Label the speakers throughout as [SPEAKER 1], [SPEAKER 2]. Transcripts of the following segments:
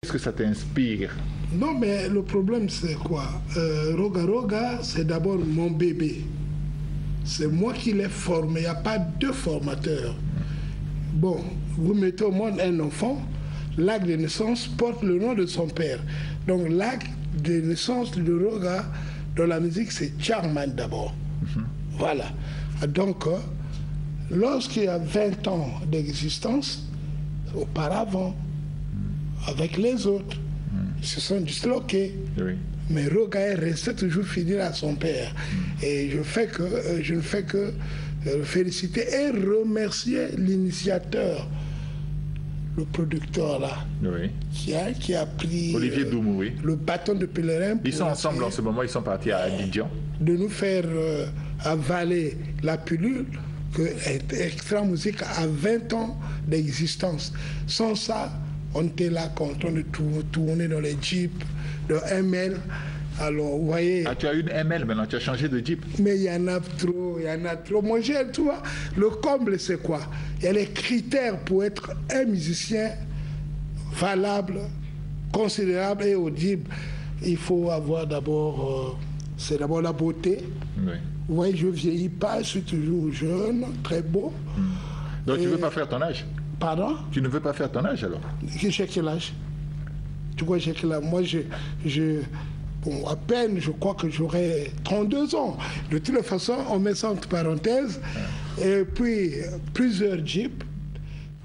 [SPEAKER 1] Qu'est-ce que ça t'inspire?
[SPEAKER 2] Non, mais le problème, c'est quoi? Roga Roga, c'est d'abord mon bébé. C'est moi qui l'ai formé. Il n'y a pas deux formateurs. Bon, vous mettez au monde un enfant, l'acte de naissance porte le nom de son père. Donc l'acte de naissance de Roga dans la musique, c'est Charman d'abord. Voilà. Donc, lorsqu'il y a 20 ans d'existence, auparavant, avec les autres, ils se sont disloqués. Oui. Mais Roga est resté toujours fidèle à son père. Et je ne fais que féliciter et remercier l'initiateur, le producteur là, oui, qui a pris
[SPEAKER 1] Olivier Doumou, oui,
[SPEAKER 2] le bâton de pèlerin.
[SPEAKER 1] Ils sont ensemble en ce moment, ils sont partis à Abidjan.
[SPEAKER 2] De nous faire avaler la pilule que Extra Musique a 20 ans d'existence. Sans ça, on était là content de tourner dans les jeeps de ML. Alors, vous voyez...
[SPEAKER 1] Ah, tu as une ML maintenant, tu as changé de jeep.
[SPEAKER 2] Mais il y en a trop, il y en a trop. Moi, tu vois, le comble, c'est quoi? Il y a les critères pour être un musicien valable, considérable et audible. Il faut avoir d'abord... c'est d'abord la beauté. Oui. Vous voyez, je ne vieillis pas, je suis toujours jeune, très beau.
[SPEAKER 1] Donc, tu ne veux pas faire ton âge?
[SPEAKER 2] Pardon?
[SPEAKER 1] Tu ne veux pas faire ton âge, alors?
[SPEAKER 2] J'ai quel âge? Tu vois, j'ai quel âge? Moi, bon, à peine, je crois que j'aurai 32 ans. De toutes les façons, on met ça entre parenthèses. Et puis, plusieurs jeeps.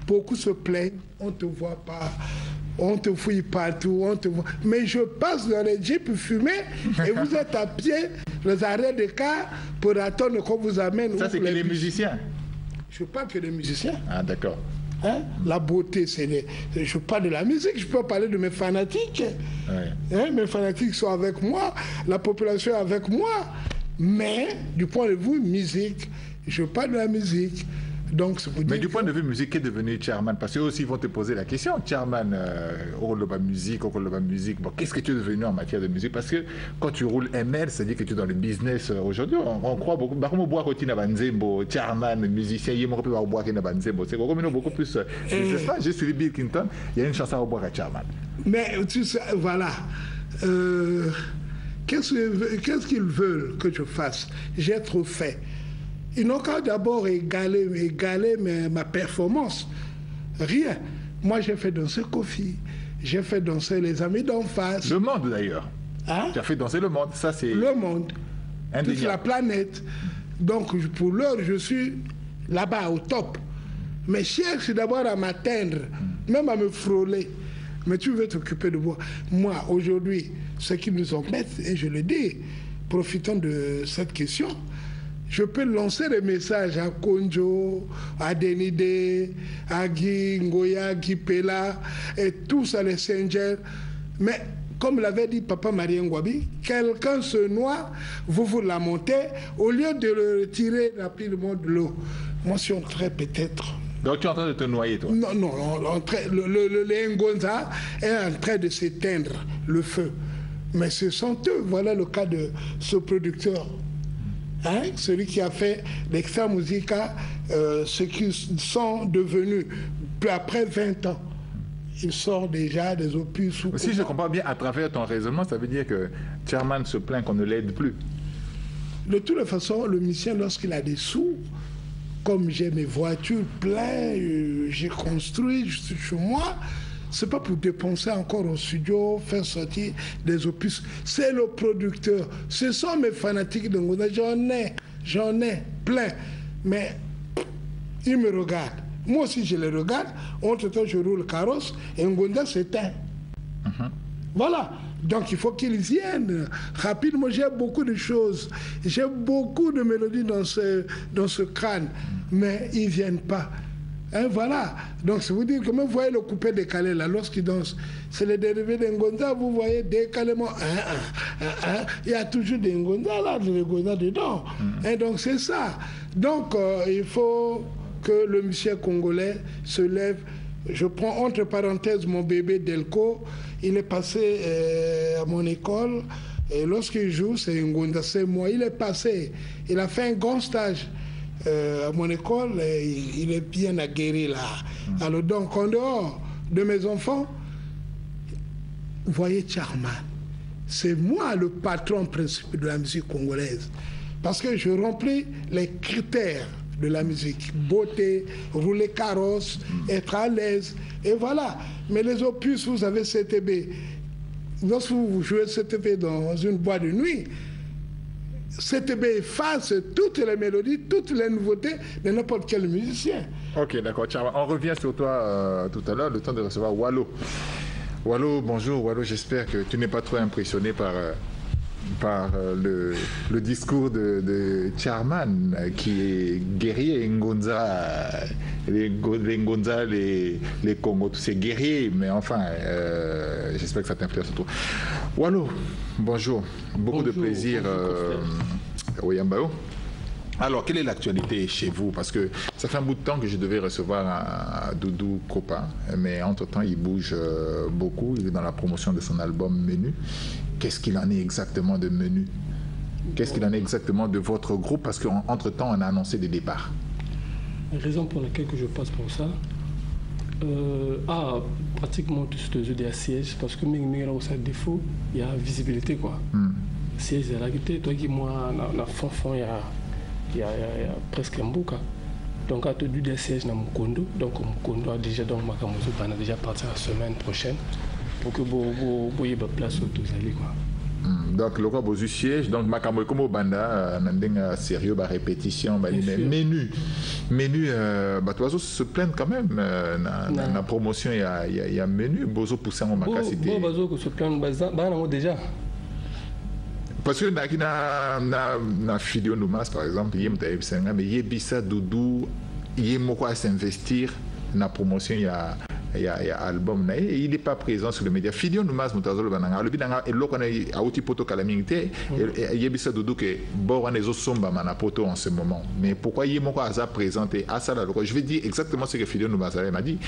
[SPEAKER 2] Beaucoup se plaignent. On ne te voit pas. On te fouille partout. On te voit. Mais je passe dans les jeeps fumés et vous êtes à pied, les arrêts de car, pour attendre qu'on vous amène.
[SPEAKER 1] Ça, c'est que les musiciens?
[SPEAKER 2] Je parle que des musiciens.
[SPEAKER 1] Ah, d'accord.
[SPEAKER 2] Hein? La beauté, c'est je parle de la musique, je peux parler de mes fanatiques. Ouais. Hein? Mes fanatiques sont avec moi, la population est avec moi. Mais du point de vue musique, je parle de la musique. Donc,
[SPEAKER 1] mais du point de vue musique, qu'est devenu Chairman? Parce qu'eux aussi vont te poser la question. Chairman, au rôle de la musique, bon, qu'est-ce que tu es devenu en matière de musique? Parce que quand tu roules ML, c'est-à-dire que tu es dans le business aujourd'hui. On croit beaucoup. Par contre, boire Rotina Banzembo, Chairman, musicien, il me rappelle boire Rotina Banzembo. C'est beaucoup plus. Je sais pas, j'ai suivi Bill Clinton, il y a une chanson à boire à Chairman.
[SPEAKER 2] Mais tu sais, voilà. Qu'est-ce qu'ils veulent que je fasse? J'ai trop fait. Ils n'ont qu'à d'abord égaler ma performance. Rien. Moi, j'ai fait danser Kofi. J'ai fait danser les amis d'en face.
[SPEAKER 1] Le monde, d'ailleurs. Hein? Tu as fait danser le monde. Ça, c'est...
[SPEAKER 2] Le monde. Toute la planète. Donc, pour l'heure, je suis là-bas, au top. Mais cherche d'abord à m'atteindre, même à me frôler. Mais tu veux t'occuper de moi. Moi, aujourd'hui, ce qui nous embête, et je le dis, profitons de cette question, je peux lancer des messages à Konjo, à Denide, à Guy Ngoya, Guy Pela, et tous à les Singers. Mais comme l'avait dit Papa Marie Ngwabi, quelqu'un se noie, vous la montez, au lieu de le retirer rapidement de l'eau. Moi, si on traite peut-être...
[SPEAKER 1] Donc tu es en train de te noyer, toi?
[SPEAKER 2] Non, le Ngonza est en train de s'éteindre, le feu. Mais ce sont eux, voilà le cas de ce producteur. Hein, celui qui a fait l'Extra Musica, ce qu'ils sont devenus après 20 ans. Ils sortent déjà des opus.
[SPEAKER 1] Si je comprends bien, à travers ton raisonnement, ça veut dire que Chairman se plaint qu'on ne l'aide plus.
[SPEAKER 2] De toute façon, le musicien, lorsqu'il a des sous, comme j'ai mes voitures pleines, j'ai construit, je suis chez moi, c'est pas pour dépenser encore au studio, faire sortir des opus. C'est le producteur. Ce sont mes fanatiques de Ngonda. J'en ai plein. Mais ils me regardent. Moi aussi, je les regarde. Entre-temps, je roule le carrosse et Ngonda s'éteint. Voilà. Donc, il faut qu'ils viennent rapidement. J'ai beaucoup de choses. J'ai beaucoup de mélodies dans ce crâne. Mais ils ne viennent pas. Hein, voilà. Donc, ça veut dire que même vous voyez le coupé décalé là, lorsqu'il danse, c'est le dérivé de Ngonza, vous voyez décalément. Il y a toujours des Ngonza là, des Ngonza dedans. Et donc, c'est ça. Donc, il faut que le musicien congolais se lève. Je prends entre parenthèses mon bébé Delco. Il est passé à mon école. Et lorsqu'il joue, c'est Ngonza, c'est moi. Il est passé. Il a fait un grand stage. À mon école, il est bien aguerri là. Alors donc, en dehors de mes enfants, voyez Charman, c'est moi le patron principal de la musique congolaise. Parce que je remplis les critères de la musique. Beauté, rouler carrosse, être à l'aise. Et voilà. Mais les opus, vous avez CTB. Lorsque vous jouez CTB dans une boîte de nuit, CTB efface toutes les mélodies, toutes les nouveautés de n'importe quel musicien.
[SPEAKER 1] Ok, d'accord. On revient sur toi tout à l'heure, le temps de recevoir Wallo. Wallo, bonjour. Wallo, j'espère que tu n'es pas trop impressionné par le discours de Charman, qui est guerrier, Ngonza, les Ngonza, les Congo, tous ces guerriers, mais enfin, j'espère que ça t'influence surtout. Wallo, bonjour, beaucoup de plaisir au Yambao. Alors, quelle est l'actualité chez vous? Parce que ça fait un bout de temps que je devais recevoir un Doudou Kopa, mais entre-temps, il bouge beaucoup. Il est dans la promotion de son album Menu. Qu'est-ce qu'il en est exactement de Menu? Qu'est-ce qu'il en est exactement de votre groupe? Parce qu'entre-temps, on a annoncé des départs.
[SPEAKER 3] La raison pour laquelle je passe pour ça, pratiquement tous les yeux des sièges, parce que là où ça défaut, il y a visibilité, quoi. Siège de la guitare, toi qui moi, dans fond, il y a presque un bouc. Donc, à tout des sièges dans mon condo. Donc, mon condo a déjà, donc, ma camoufle a déjà parti la semaine prochaine pour que vous ayez une place où tous allez, quoi.
[SPEAKER 1] Donc, le quoi, vous siège, donc, ma camoufle comme au banda, n'a sérieux, répétition, menu, bah, toi, se plaindre quand même, dans la promotion, il y a menu, bozo poussant au macacité.
[SPEAKER 3] Bon, bazo, se plaindre, déjà.
[SPEAKER 1] Parce que na Fidio Numas, par exemple, il y a Bisa Doudou, il y a s'investir dans la promotion, il y a album, il n'est pas présent sur les médias. Fidio Numas, Moutazolo Bananga, le bidanga, et l'autre, il y a aussi poto calamité, il y a Bisa Doudou que bon, on est au somba mana poto en ce moment. Mais pourquoi il y a présenté à ça là, je vais dire exactement ce que Fidio Numas m'a dit.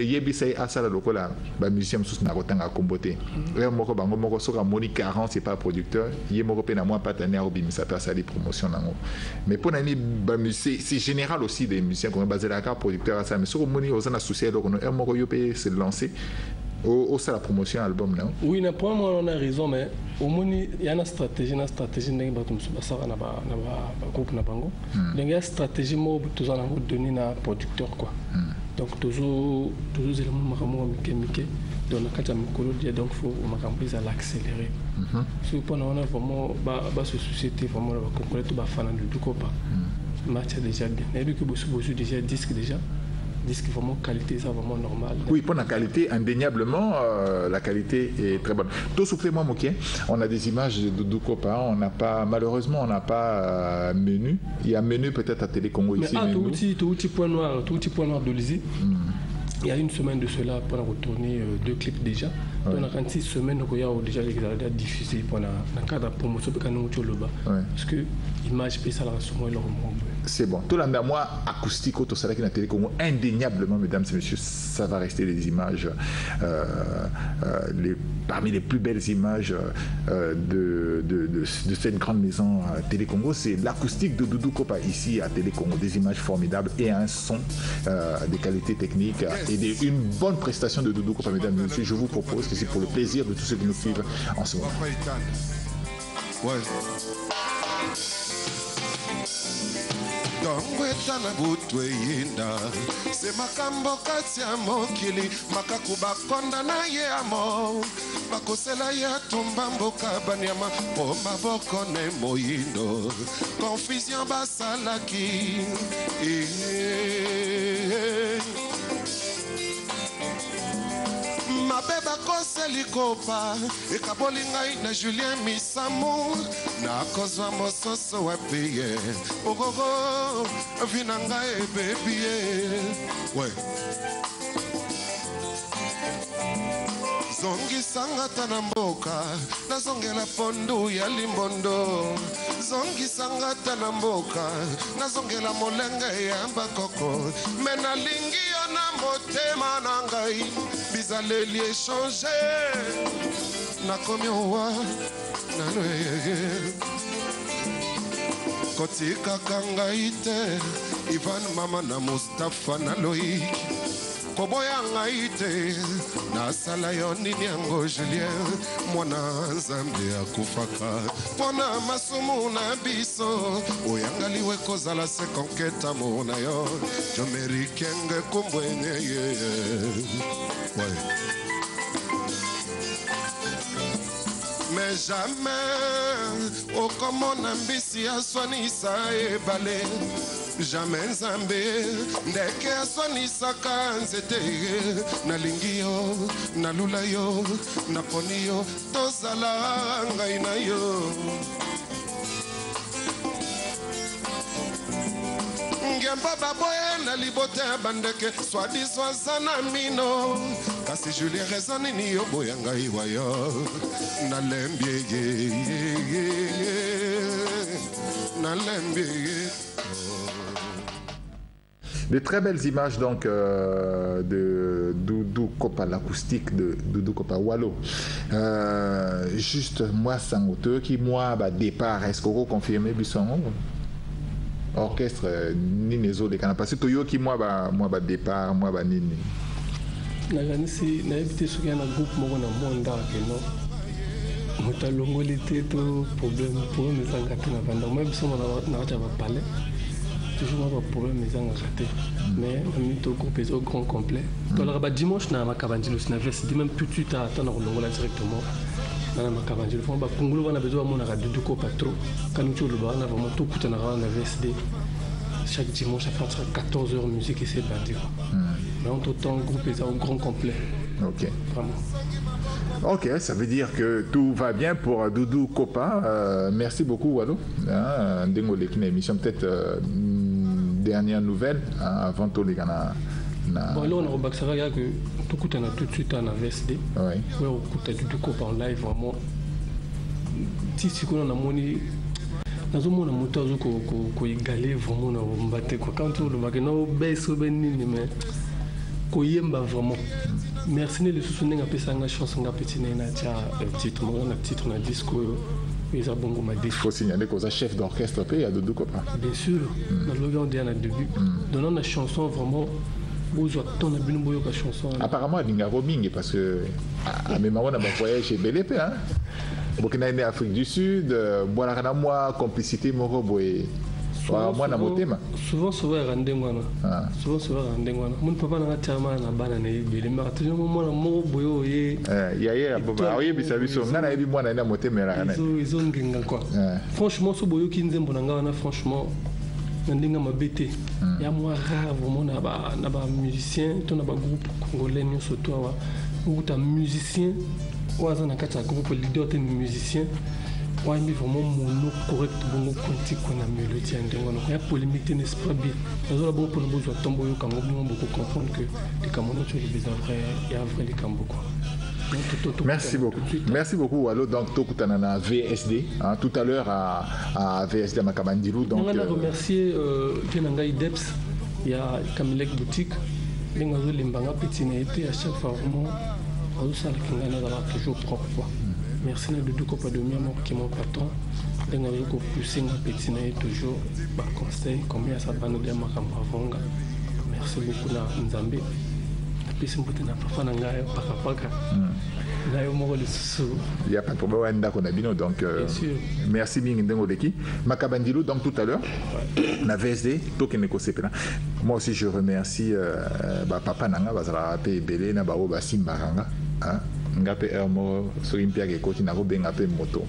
[SPEAKER 1] Il y a Bisa à ça là, le musicien sous Narotanga a comboté. Moko bango moko soka Moni 40, c'est pas producteur. Il y a moko pena moi partenaire au bimisa passe à des promotions nango. Mais pour nani c'est général aussi des musiciens qu'on est basé là producteur à ça. Mais sur Moni aux associés donc on moko yopé se lancer au ça la promotion album non.
[SPEAKER 3] Oui, pour moi on a raison mais au Moni il y a une stratégie ndenge bato musubasa na ba groupe na bango. Donc il y a stratégie mo tous en donner na producteur quoi. Donc toujours les éléments maramo mike dans le cadre de donc faut m'accompagner à l'accélérer. Si on a vraiment ce société vraiment la concret tout fan de Kopa. Match déjà bien. Et puis que vous déjà disque vraiment qualité ça vraiment normal.
[SPEAKER 1] Oui, pour la qualité indéniablement la qualité est très bonne. Tout soufflement moqué. On a des images de Doudou Kopa, on n'a pas malheureusement on n'a pas menu. Il y a menu peut-être à Télé Congo ici.
[SPEAKER 3] Mais tout petit point noir de Lizzie. Il y a une semaine de cela, pour retourner 2 clips déjà. On a 26 semaines, il y a déjà les diffusés pour le cadre de promotion parce que l'image peut ça la recevoir leur monde.
[SPEAKER 1] C'est bon. Tout le monde, moi, acoustique, tout ça qui n'a télé Congo, indéniablement, mesdames et messieurs, ça va rester des images, parmi les plus belles images de cette grande maison Télé Congo, c'est l'acoustique de Doudou Kopa ici à Télé Congo, des images formidables et un son de qualité technique et une bonne prestation de Doudou Kopa, mesdames et messieurs. Je vous propose que c'est pour le plaisir de tous ceux qui nous suivent en ce moment.
[SPEAKER 4] Dongweta na butu yinda se makambo kati ya mokili makaku bakonda na ye amo bakosela ya tumba mboka banyama po maboko ne moyindo confusion basalaki mabeba koseli Kopa ekaboli ngai na Julien Misamu na kozwa mososo wapiye ogogo vina ngai bebie we zongisanga tana mboka nazongela pondu ya limbondo zongisanga tana mboka nazongela molenge ya bakoko mena lingi yo na motema na ngai bizaleli échanger nakomi owa nanoyege kotikaka ngai te Ivan mama na Mustafa na Loïc koboya ngai te nasala yo nini yango Julien mwana nzambe akufaka mpona masumu na biso oyangaliwe kozala se konketa mona yo jomerikenge kumbwenye mais jamais okomona mbisi aswanisa ebale jamais nzambe ndeke aswanisaka nzete nalingi yo nalula yo naponi yo tozala ngai na yo ngemba baboye na libote ya bandeke swadiso aza na mino kasi Julien reza nini yo boya ngai wa yo nalembi
[SPEAKER 1] De très belles images donc de Doudou Kopa, l'acoustique de Doudou Kopa Wallo. Juste moi sans auteur qui moi départ est-ce qu'on confirme Bisson orchestre ni les autres canapes parce que Toyo qui moi départ moi nini.
[SPEAKER 3] Na ganisi na ebité ce qu'il y a un groupe moi na monda que non. Motalongolité to problème mais ça gâté na banda moi Bisson na acha ba parler. Toujours pas problème mais ça gâté. Mais ami to groupe est au grand complet. To la dimanche na makabandilo na veste dit même tout de suite à attendre longola directement. Na makabandilo font ba kungulu wana besoin mon na Doudou Kopa trop. Quand nous le bar na vraiment tout coûte na VSD. Chaque dimanche à partir de 14h musique et c'est bandit. Mais en tout temps groupe est au grand complet.
[SPEAKER 1] OK.
[SPEAKER 3] Vraiment.
[SPEAKER 1] Ok, ça veut dire que tout va bien pour Doudou Kopa. Merci beaucoup, Wallo. Ndengo Lekine émission, peut-être dernière nouvelle avant tout les gars.
[SPEAKER 3] Bon, là, on a remarqué que tout coûte tout de suite en VSD.
[SPEAKER 1] Oui.
[SPEAKER 3] Oui, on coûte Doudou Kopa en live, vraiment. Si c'est qu'on a moni. Dans un monde, on a égalé vraiment dans le bateau. Quand on le voit, on a baissé au bénin, mais on a vraiment. Merci de soutenir la chanson de titre, titre na disco. Il
[SPEAKER 1] faut signaler qu'on a chef d'orchestre et à Doudou Kopa.
[SPEAKER 3] Bien sûr, on dit à début. Donnant la chanson vraiment.
[SPEAKER 1] Apparemment, il y a un roaming parce que à mes mamans, on a voyagé chez BLP. Burkina Faso, Afrique du Sud, moi, complicité, mon robot.
[SPEAKER 3] Souvent, souvent, rendez-moi. Souvent, souvent, rendez-moi. Mon papa n'a pas de banane. Il est marqué. Mon boyo, il
[SPEAKER 1] y a ils
[SPEAKER 3] ont quoi. Franchement, ce boyo qui nous aime, franchement. Ndinga mabete ya moi rare vraiment na ba musicien to na ba groupe congolais nyo surtout wa uta musicien waza na kata groupe leader te musicien wa mi vraiment mono correct bongo konti kona mélodie ndinga no ya polémique n'est pas bien nazo bon pour nous tombo yo kango beaucoup comprendre que les Camerounais tu les bizarre vrai il y a vrai les Cambo quoi.
[SPEAKER 1] Merci beaucoup. Merci beaucoup, Wallo. Donc, Tokutanana VSD, tout à l'heure à VSD à Makabandilou. Donc,
[SPEAKER 3] on a remercié Kenangai Deps, il y a Kamilek Boutique, Lingazo Limbanga Pétinéité, à chaque fois vraiment, ça toujours propre. Merci à Doudou Kopa de Miamor qui est mon patron. Lingazo ko poussé ma Pétinéité toujours, conseil, combien ça va nous dire Makambavonga. Merci beaucoup à Nzambé. Il
[SPEAKER 1] n'y a pas de problème, donc merci bien Makabandilou, donc tout à l'heure la VSD moi aussi je remercie papa Nanga Bazara Belé na bao Basimbaranga ngape ermo Solimpia Gekoti na benga pe moto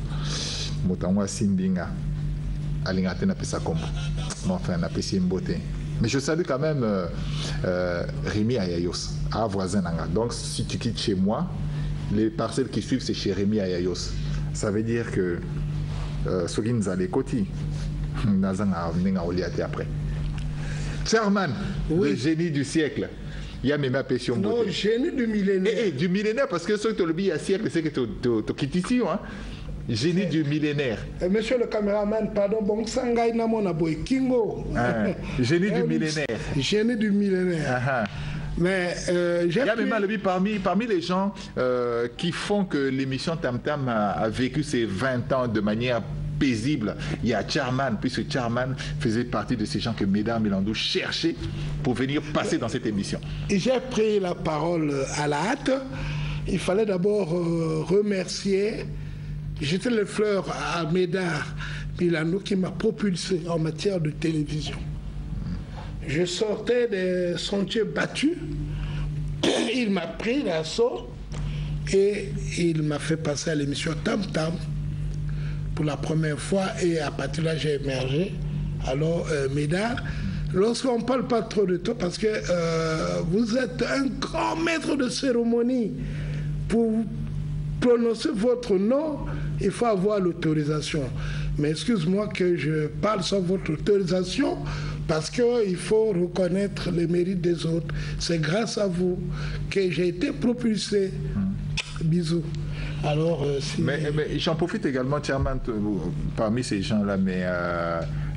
[SPEAKER 1] motango simbinga alingate na pesa kombo enfin na pesi mbote. Mais je salue quand même Rémi Ayayos, à voisin. Donc si tu quittes chez moi, les parcelles qui suivent c'est chez Rémi Ayayos. Ça veut dire que ceux qui nous allaient côté, nous allons après. Chairman, oui. Le génie du siècle. Il y a même ma passion.
[SPEAKER 2] Non, génie du millénaire.
[SPEAKER 1] Du millénaire, parce que ceux qui ont le billet à siècle, c'est que tu quittes ici. Hein? Génie du millénaire.
[SPEAKER 2] Monsieur le caméraman, pardon, bon, Sangai Namona Boy Kingo.
[SPEAKER 1] Génie du millénaire.
[SPEAKER 2] Génie du millénaire. Mais
[SPEAKER 1] il y a même parmi les gens qui font que l'émission Tam Tam a vécu ses 20 ans de manière paisible, il y a Chairman, puisque Chairman faisait partie de ces gens que Médard Milandou cherchait pour venir passer dans cette émission.
[SPEAKER 2] J'ai pris la parole à la hâte. Il fallait d'abord remercier, jeter les fleurs à Médard Milandou qui m'a propulsé en matière de télévision. Je sortais des sentiers battus, il m'a pris d'assaut et il m'a fait passer à l'émission Tam Tam pour la première fois, et à partir de là j'ai émergé. Alors Médard, lorsqu'on ne parle pas trop de toi, parce que vous êtes un grand maître de cérémonie, pour prononcer votre nom, il faut avoir l'autorisation. Mais excuse-moi que je parle sans votre autorisation, parce qu'il faut reconnaître les mérites des autres. C'est grâce à vous que j'ai été propulsé. Bisous. Alors,
[SPEAKER 1] mais j'en profite également, Chairman, parmi ces gens-là, mais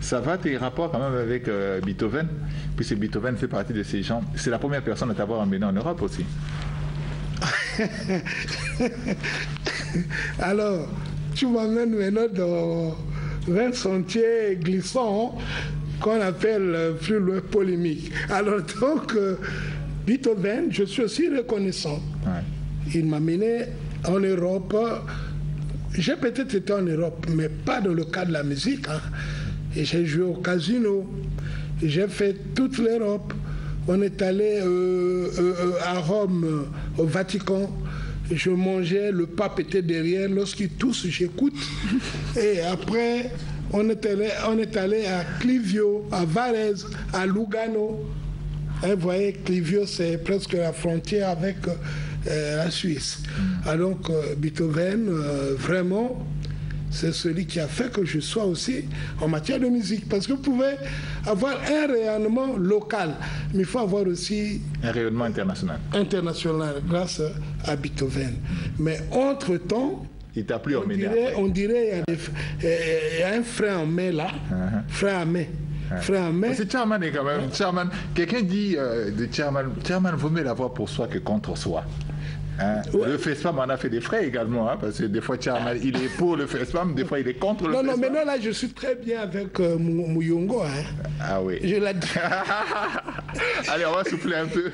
[SPEAKER 1] ça va tes rapports quand même avec Beethoven, puisque Beethoven fait partie de ces gens. C'est la première personne à t'avoir emmené en Europe aussi.
[SPEAKER 2] Alors, tu m'emmènes maintenant dans un sentier glissant qu'on appelle plus loin polémique. Alors donc, Beethoven, je suis aussi reconnaissant. Ouais. Il m'a mené en Europe. J'ai peut-être été en Europe, mais pas dans le cadre de la musique. Hein. Et j'ai joué au casino. J'ai fait toute l'Europe. On est allé à Rome, au Vatican. Je mangeais, le pape était derrière. Lorsqu'il tousse, j'écoute. Et après, on est allé à Clivio, à Varese, à Lugano. Vous voyez, Clivio, c'est presque la frontière avec la Suisse. Alors donc, Beethoven, vraiment, c'est celui qui a fait que je sois aussi en matière de musique. Parce que vous pouvez avoir un rayonnement local, mais il faut avoir aussi
[SPEAKER 1] un rayonnement international.
[SPEAKER 2] International, grâce à Beethoven. Mais entre-temps,
[SPEAKER 1] il t'a plu
[SPEAKER 2] on dirait il y a un frein en main là, frein à main.
[SPEAKER 1] C'est Chairman quand même. Chairman, quelqu'un dit de Chairman vaut mieux l'avoir pour soi que contre soi. Hein? Ouais. Le FESPAM en a fait des frais également, hein, parce que des fois Chairman il est pour le FESPAM, des fois il est contre le FESPAM.
[SPEAKER 2] Non, mais non, là je suis très bien avec Mouyongo. Hein.
[SPEAKER 1] Ah oui.
[SPEAKER 2] Je l'ai dit.
[SPEAKER 1] Allez, on va souffler un peu.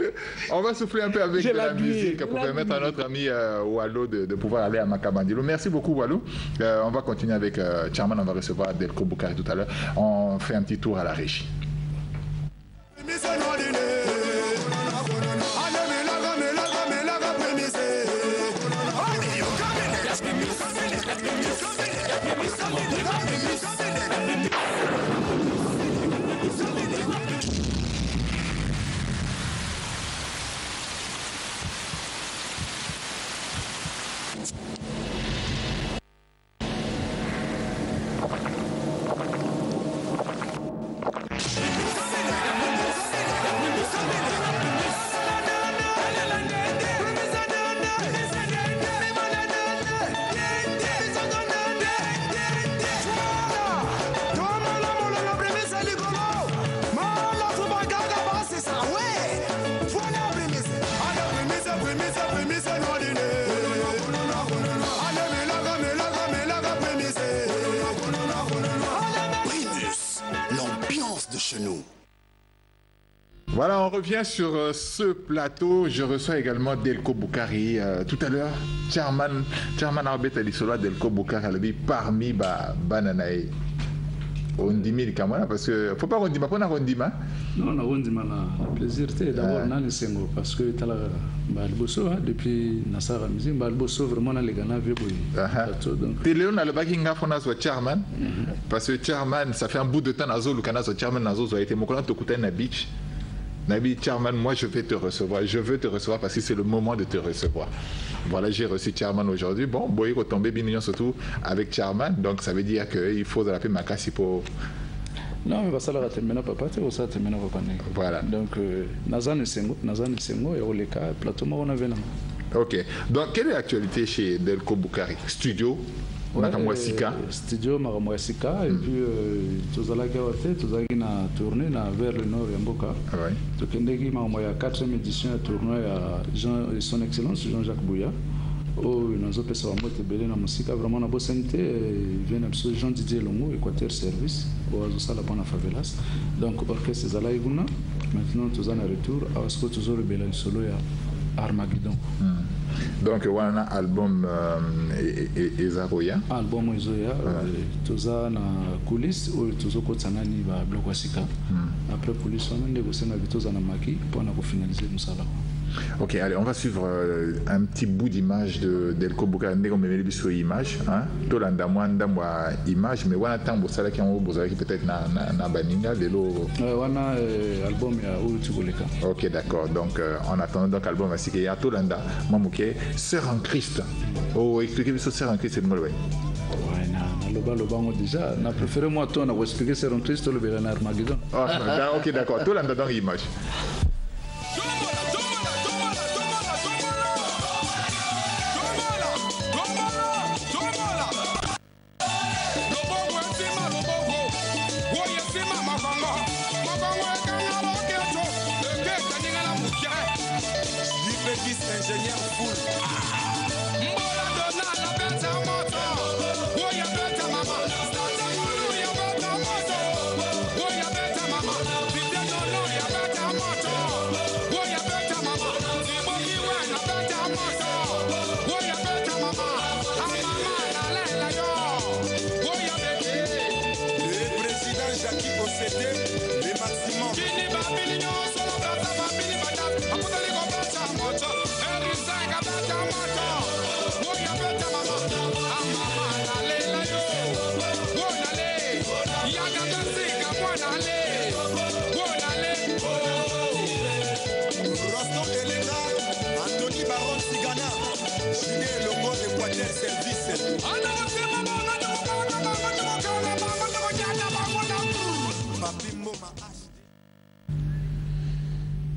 [SPEAKER 1] On va souffler un peu avec de la musique pour permettre à notre ami Wallo de pouvoir aller à Makabandilo. Merci beaucoup Wallo. On va continuer avec Chairman, on va recevoir Delco Boukari tout à l'heure. On fait un petit tour à la régie. Voilà, on revient sur ce plateau. Je reçois également Delco Boukari. Tout à l'heure, Chairman Arbet Alissola Delco Boukari parmi Bananae. On dit mille Kamala parce que faut pas qu'on dise, pas qu'on dit ma.
[SPEAKER 5] Non, on dit ma plaisir. D'abord, Nani Sengo parce que tu as Balboso depuis Nassara Musique, Balboso vraiment les Ghana vieux boy.
[SPEAKER 1] Tu Léon a le baginga fona soit Chairman parce que Chairman ça fait un bout de temps Nazo le Canada soit Chairman Nazo a été mon collègue te na beach. Nabi Chairman, moi je vais te recevoir. Je veux te recevoir parce que c'est le moment de te recevoir. Voilà, j'ai reçu Chairman aujourd'hui. Bon, Boy retombé bien surtout avec Chairman. Donc ça veut dire qu'il faut de la paix Makassi pour.
[SPEAKER 5] Non, mais ça va terminer papa, tu ça terminer papa.
[SPEAKER 1] Voilà.
[SPEAKER 5] Donc Nazan et Sengo et Oleka, plateau on avait.
[SPEAKER 1] Ok. Donc quelle est l'actualité chez Delco Boukari? Studio? Makamwasika.
[SPEAKER 5] Studio Makamwasika et puis tous allons tourner vers le nord et Mboka. Donc il y a 4e édition à tournoi à son excellence Jean-Jacques Bouya Oh, nous avons fait ça à la musique. Vraiment, on a bossé. Il vient de Jean Didier Longo, Équateur Service. On a fait la bonne favelas. Donc, orchestre Zala Iguna. Maintenant, tous en retour. À ce que tous autres belles solo à Armageddon.
[SPEAKER 1] Donc, on a un album Ezaroya.
[SPEAKER 5] Album Ezaroya. Tous en coulisses ou tous au côté Sanani va bloc Wasika. Après coulisses, on a négocié avec tous en Amaki pour finaliser le salaire.
[SPEAKER 1] Ok, allez, on va suivre un petit bout d'image de Delko Bukari. On met les sur image, hein. Tolanda moi image, mais on attend pour ça qui on qui peut-être na baninga lelo.
[SPEAKER 5] On a album ya ou tu voulais.
[SPEAKER 1] Ok, d'accord. Donc en attendant donc album ainsi que ya Tolanda, Mamouké, Sœur en Christ. Oh, expliquez-moi sur Sœur en Christ, c'est le mot. Ouais,
[SPEAKER 5] le bango déjà. Na préféré moi toi on a expliqué Sœur en Christ le Bélan Armageddon.
[SPEAKER 1] Ok, d'accord. Tolanda dans image.
[SPEAKER 6] Ingénieur full. Mbola dona la bête à moto. Woya bête à maman. Stade mono ya bête à moto. Woya bête à maman. Vite nono ya bête à moto. Woya bête à maman. Tiboki wana bête à moto. Woya bête à maman. A maman la lela yo. Woya bête. Le président Jackie Ossété, les maximum. Kini babili yo solo bata babili bata. Akutali ko bata moto.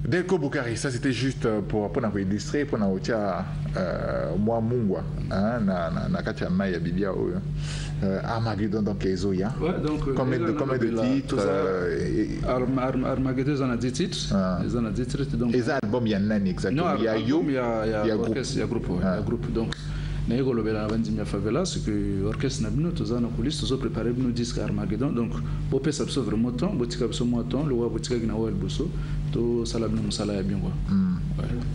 [SPEAKER 1] Delko Bukari, ça c'était juste pour illustrer, pour nous dire moi Mungwa, na katia maya bibia Armageddon donc Ezoya.
[SPEAKER 5] Ouais, donc
[SPEAKER 1] combien de titres
[SPEAKER 5] Armageddon ils en a 10 titres. Ils en a 10 titres donc.
[SPEAKER 1] Les albums il y en a exactement. Il y a Yo, il y a
[SPEAKER 5] groupe donc. Naïgo le bela vandi mia favela c'est que orchestre nabino tous en coulisses tous préparé nos disques Armageddon donc bopé ça absolument vraiment temps botika absolument temps le wa botika gina wa bosso to salabno musala ya bien quoi.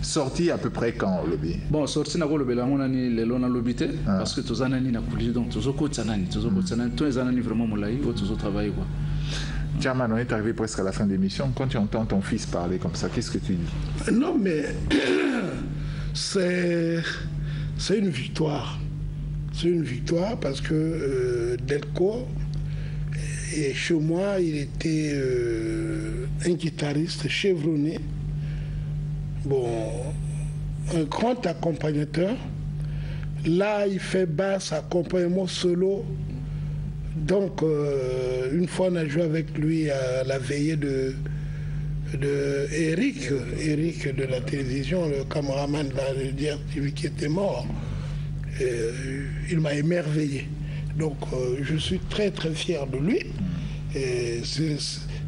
[SPEAKER 1] Sorti à peu près quand lobby.
[SPEAKER 5] Bon sorti na ko le bela on ani le lona lobité parce que tous en ani na coulisses donc tous ko tsanani tous en ani vraiment molai ou tous travailler quoi.
[SPEAKER 1] Chairman, on est arrivé presque à la fin de l'émission. Quand tu entends ton fils parler comme ça, qu'est-ce que tu dis?
[SPEAKER 2] Non mais c'est une victoire. C'est une victoire parce que Delko, et chez moi, il était un guitariste chevronné, bon, un grand accompagnateur. Là, il fait basse, accompagnement solo. Donc, une fois, on a joué avec lui à la veillée de Eric de la télévision, le caméraman de la DRTV qui était mort. Il m'a émerveillé. Donc je suis très très fier de lui.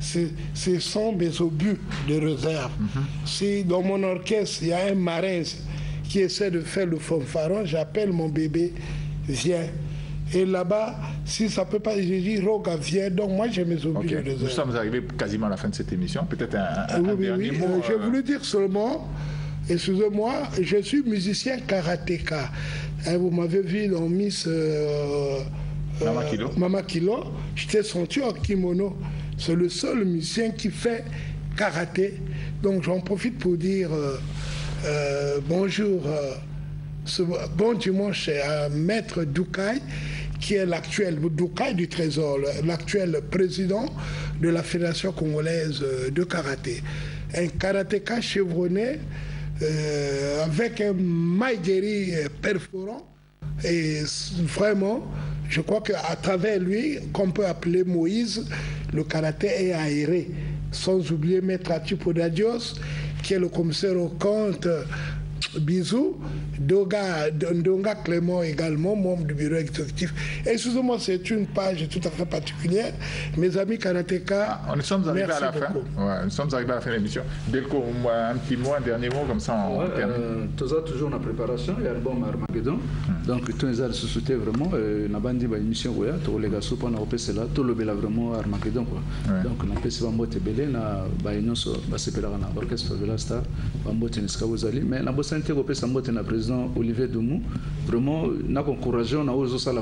[SPEAKER 2] Ce sont mes obus de réserve. Si dans mon orchestre il y a un marin qui essaie de faire le fanfaron, j'appelle mon bébé, viens. Et là-bas, si ça ne peut pas, j'ai dit, Roga, viens. Donc moi, j'ai mes obus de réserve.
[SPEAKER 1] Nous sommes arrivés quasiment à la fin de cette émission. Peut-être un dernier mot.
[SPEAKER 2] Je voulais dire seulement, excusez-moi, je suis musicien karatéka. Vous m'avez vu dans Miss Mama Kilo. J'étais senti en kimono. C'est le seul musicien qui fait karaté. Donc j'en profite pour dire bonjour. Bon dimanche à Maître Doukai, qui est l'actuel Doukai du Trésor, l'actuel président de la Fédération congolaise de karaté. Un karatéka chevronné avec un maïgeri perforant. Et vraiment, je crois qu'à travers lui, qu'on peut appeler Moïse, le karaté est aéré. Sans oublier Maître Atipodadios, qui est le commissaire au compte Bisous. Ndonga Clément également, membre du bureau exécutif. Excusez-moi, c'est une page tout à fait particulière. Mes amis karatéka,
[SPEAKER 1] nous sommes arrivés à la fin.
[SPEAKER 2] Ouais,
[SPEAKER 1] nous sommes arrivés à la fin de l'émission. Delco, un petit mot, un dernier mot, comme ça on termine.
[SPEAKER 5] Tout ça, toujours en préparation. Il y a l'album Armageddon. Donc, tout les arts se soutiennent vraiment. La bande de l'émission, tout les gars, pour nous repérer là, tout le bel Vraiment Armageddon. Donc, on a fait ça, on belé, na baïnon so, basepela na orchestre Favela Star, bambote niska wozali. Mais na bosanté repérer ça, na président Olivier Doumou. Vraiment, na encouragé, on a osé ça la